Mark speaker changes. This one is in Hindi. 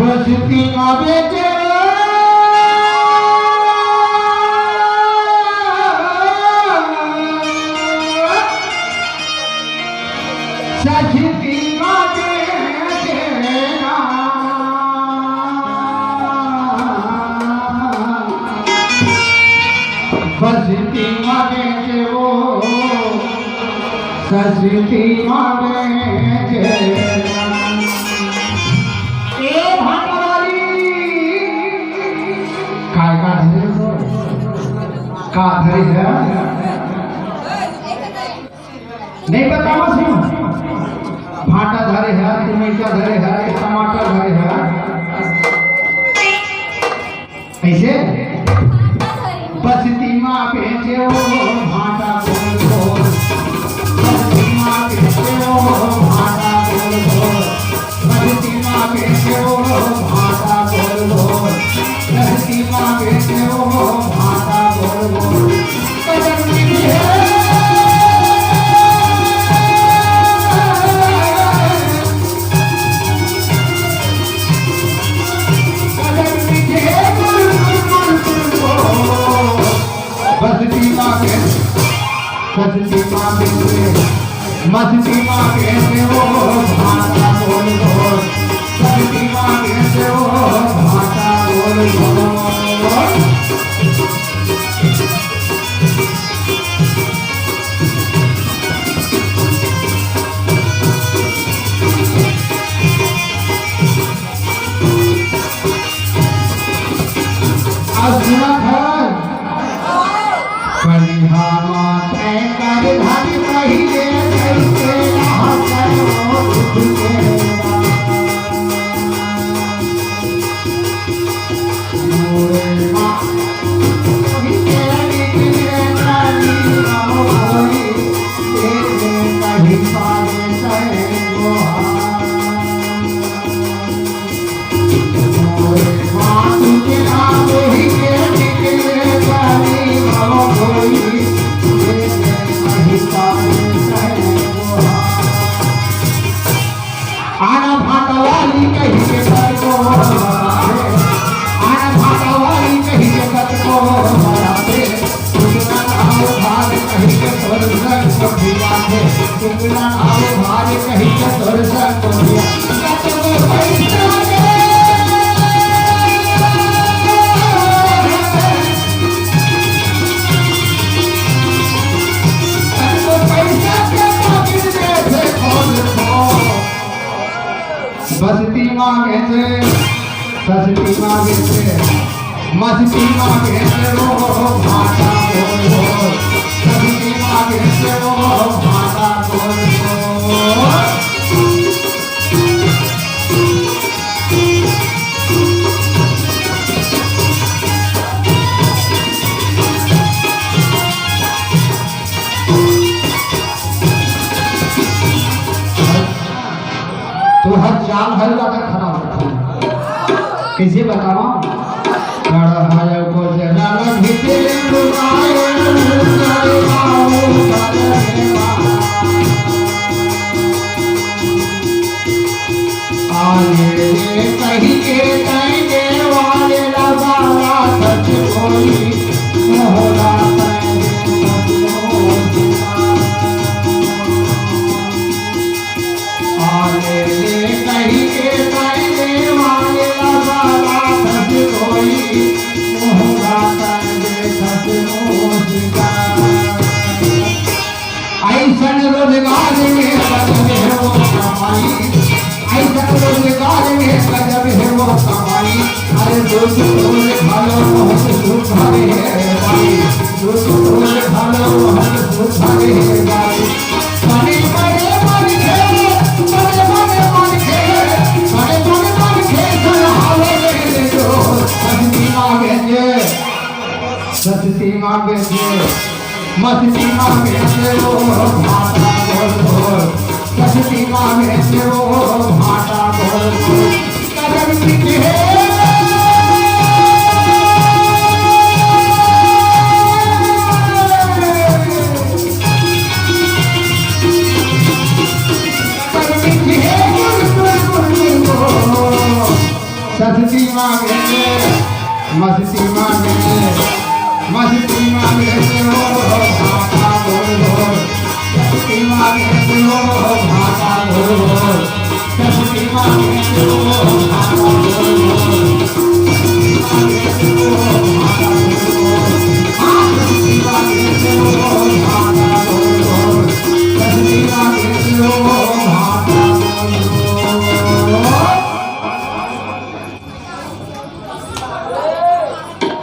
Speaker 1: बसती आवे जे सजती आवे जेना बसती आवे जे वो सजती आवे जेना का धरी है नहीं बताओ सिंह भाटा धरे है टमाटर धरे है टमाटर धरे है ऐसे बसती माँ बेचे ओ भाटा बोल बोल बसती माँ बेचे ओ भाटा बोल बोल बसती माँ बेचे ओ भाटा बोल बोल बसती माँ बेचे ओ भाटा बोल बोल कदम नीचे मस्ती माँ कैसे हो भाटा बोल बोल मस्ती माँ कैसे हो भाटा बोल बोल बसती माँ कहते ससती माँ कहते मस्ती माँ कहते वो भाटा बोल बोल ससती माँ कहते वो भाटा बोल बोल तो हर चाल हर जगह खराब होता है कैसे बताओ को जना भीतर लुकाए आने कहीं के कहने वाले लगा सच कोई मोहरा रोजगार में गजब है वो कमाई ऐसा रोजगार में गजब है वो कमाई अरे दोस्त बोले भालो बहुत सुख भरे है भाई दोस्त बोले भालो बहुत सुख भरे है भाई बड़े बड़े मन खेले बड़े बड़े मन खेले बड़े बड़े मन खेले हाले ले जो सस्ती माँ बेचे मस्ती माँ बेचे वो भाटा बोल बोल सस्ती माँ बेचे वो भाटा बोल बोल कदम नीचे मांगे मस्ती मांगे मस्ती मांगे हो भाता गोल गोल मस्ती मांगे हो भाता गोल गोल